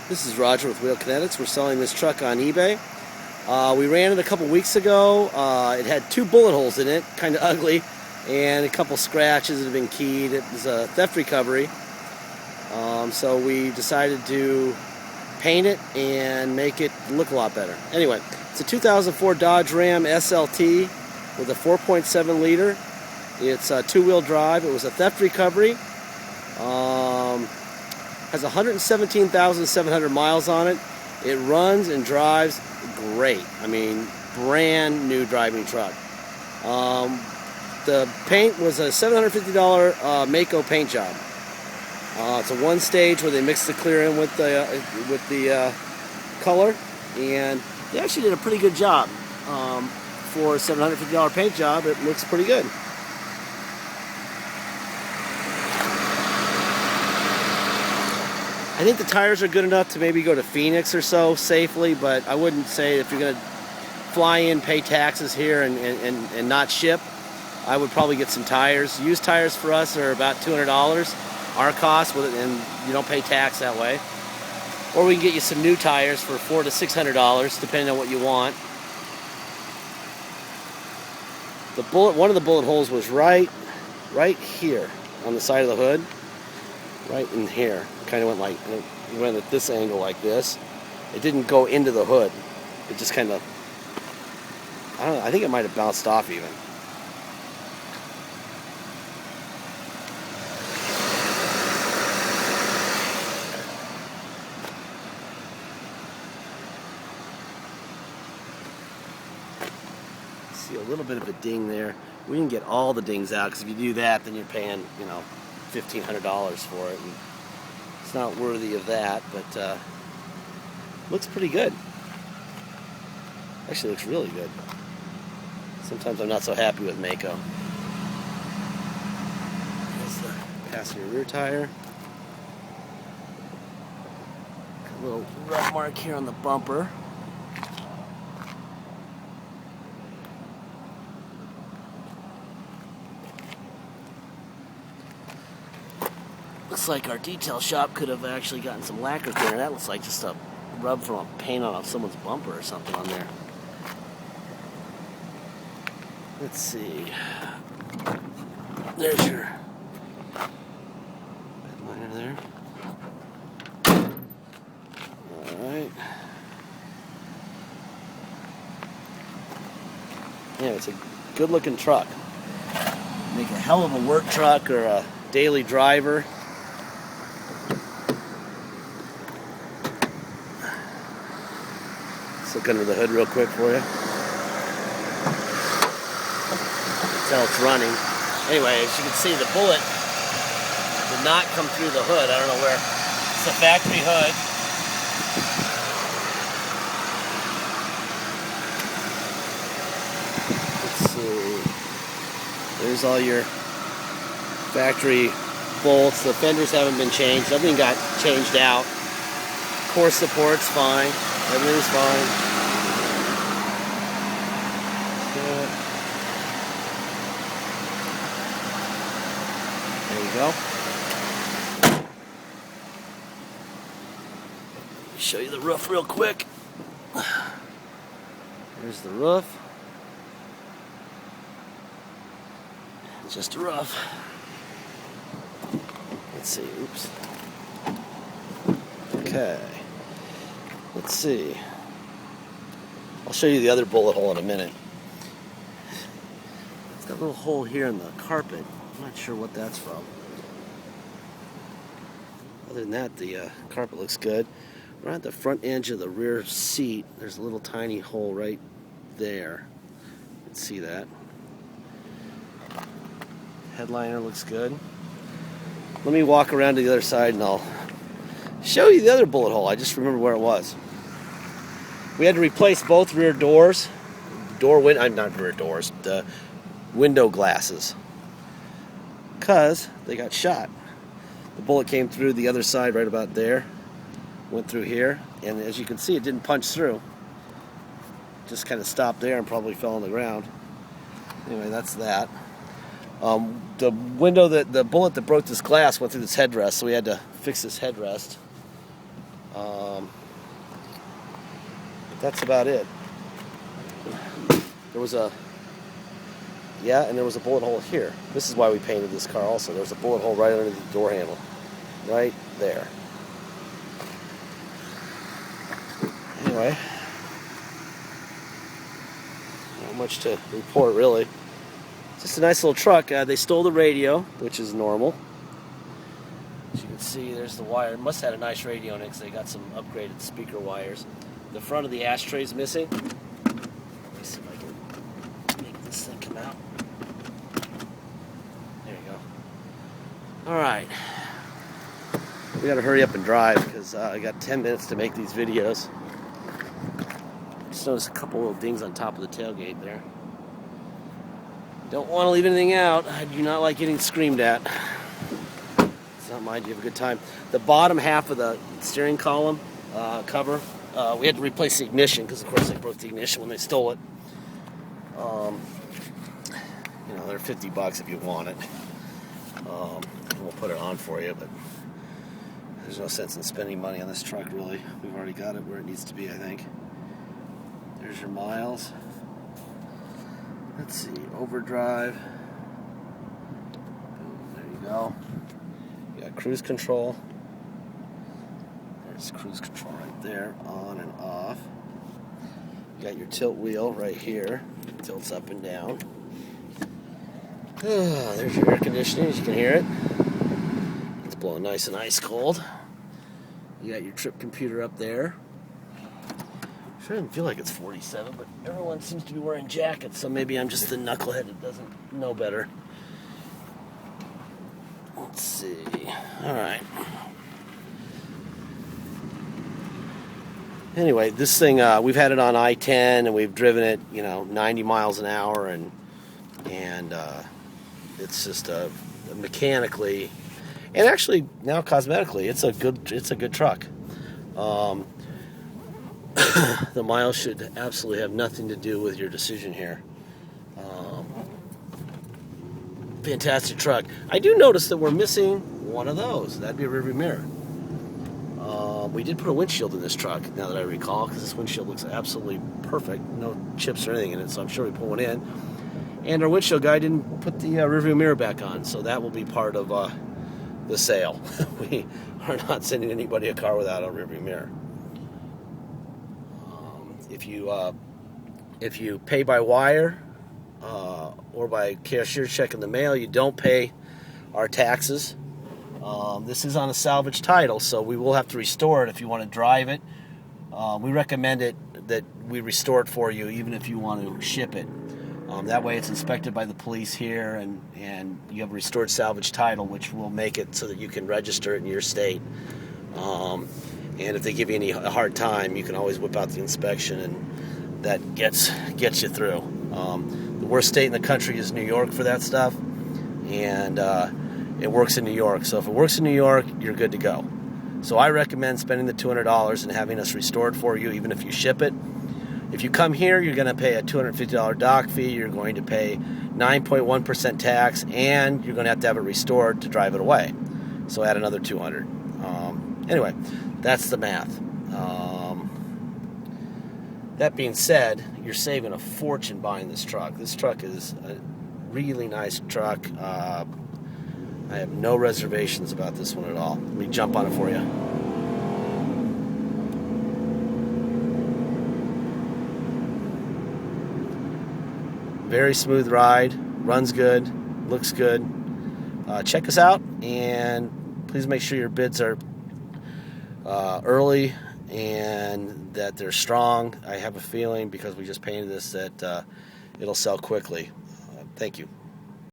This is Roger with Wheel Kinetics. We're selling this truck on eBay. We ran it a couple weeks ago. It had 2 bullet holes in it, kind of ugly, and a couple scratches that have been keyed. It was a theft recovery. So we decided to paint it and make it look a lot better. Anyway, it's a 2004 Dodge Ram SLT with a 4.7 liter. It's a 2-wheel drive. It was a theft recovery. Has 117,700 miles on it. It runs and drives great. I mean, brand new driving truck. The paint was a $750 Mako paint job. It's a 1-stage where they mix the clear in with the color, and they actually did a pretty good job. For a $750 paint job, it looks pretty good. I think the tires are good enough to maybe go to Phoenix or so safely, but I wouldn't say if you're going to fly in, pay taxes here, and not ship, I would probably get some tires. Used tires for us are about $200, our cost, and you don't pay tax that way. Or we can get you some new tires for $400 to $600, depending on what you want. One of the bullet holes was right here on the side of the hood. Right in here. Kind of went at this angle like this. It didn't go into the hood. It just kind of, I don't know, I think it might have bounced off even. See a little bit of a ding there. We didn't get all the dings out, because if you do that, then you're paying, $1,500 for it. And it's not worthy of that, but looks pretty good. Actually looks really good. Sometimes I'm not so happy with Mako. There's the passenger rear tire. A little rub mark here on the bumper. Looks like our detail shop could have actually gotten some lacquer there. That looks like just a rub from a paint on someone's bumper or something on there. Let's see. There's your bed liner there. Alright. Yeah, it's a good looking truck. Make a hell of a work truck or a daily driver. Let's look under the hood real quick for you. Tell it's running. Anyway, as you can see, the bullet did not come through the hood. I don't know where. It's a factory hood. Let's see. There's all your factory bolts. The fenders haven't been changed. Nothing got changed out. Core support's fine. Everything's fine. There you go. Show you the roof real quick. Here's the roof. Just a roof. Let's see. Oops. Okay. Let's see. I'll show you the other bullet hole in a minute. It's got a little hole here in the carpet. I'm not sure what that's from. Other than that, the carpet looks good. Right at the front edge of the rear seat, there's a little tiny hole right there. You can see that. Headliner looks good. Let me walk around to the other side and I'll show you the other bullet hole. I just remember where it was. We had to replace both rear doors. Not rear doors, the window glasses. Because they got shot. The bullet came through the other side right about there. Went through here. And as you can see, it didn't punch through. Just kind of stopped there and probably fell on the ground. Anyway, that's that. The window, the bullet that broke this glass went through this headrest, so we had to fix this headrest. That's about it. There was a and there was a bullet hole here. This is why we painted this car also. There was a bullet hole right under the door handle. Right there. Anyway, not much to report really. Just a nice little truck. They stole the radio, which is normal. As you can see, there's the wire. It must have had a nice radio in it because they got some upgraded speaker wires. The front of the ashtray is missing. Let me see if I can make this thing come out. There you go. Alright. We gotta hurry up and drive because I got 10 minutes to make these videos. Just noticed a couple little dings on top of the tailgate there. Don't want to leave anything out. I do not like getting screamed at. It's not mine. You have a good time. The bottom half of the steering column cover, we had to replace the ignition because, of course, they broke the ignition when they stole it. You know, they're $50 if you want it. We'll put it on for you, but there's no sense in spending money on this truck, really. We've already got it where it needs to be, I think. There's your miles. Let's see, overdrive. There you go. You got cruise control. There's cruise control right there, on and off. You got your tilt wheel right here. It tilts up and down. There's your air conditioning, as you can hear it. It's blowing nice and ice cold. You got your trip computer up there. Sure doesn't feel like it's 47, but everyone seems to be wearing jackets, so maybe I'm just the knucklehead that doesn't know better. Let's see. Alright. Anyway, this thing, we've had it on I-10, and we've driven it, 90 miles an hour, and it's just mechanically, and actually now cosmetically, it's a good truck. The miles should absolutely have nothing to do with your decision here. Fantastic truck. I do notice that we're missing one of those. That'd be a rearview mirror. We did put a windshield in this truck, now that I recall, because this windshield looks absolutely perfect. No chips or anything in it, so I'm sure we put one in. And our windshield guy didn't put the rearview mirror back on, so that will be part of the sale. We are not sending anybody a car without a rearview mirror. If you pay by wire or by cashier check in the mail, you don't pay our taxes. This is on a salvage title, so we will have to restore it if you want to drive it. We recommend that we restore it for you, even if you want to ship it. That way it's inspected by the police here, and you have a restored salvage title, which will make it so that you can register it in your state. And if they give you any hard time, you can always whip out the inspection, and that gets you through. The worst state in the country is New York for that stuff, and it works in New York. So if it works in New York, you're good to go. So I recommend spending the $200 and having us restore it for you, even if you ship it. If you come here, you're going to pay a $250 dock fee. You're going to pay 9.1% tax, and you're going to have it restored to drive it away. So add another $200. Anyway, that's the math. That being said, you're saving a fortune buying this truck. This truck is a really nice truck. I have no reservations about this one at all. Let me jump on it for you. Very smooth ride, runs good, looks good. Check us out, and please make sure your bids are early and that they're strong. I have a feeling, because we just painted this, that it'll sell quickly. Thank you.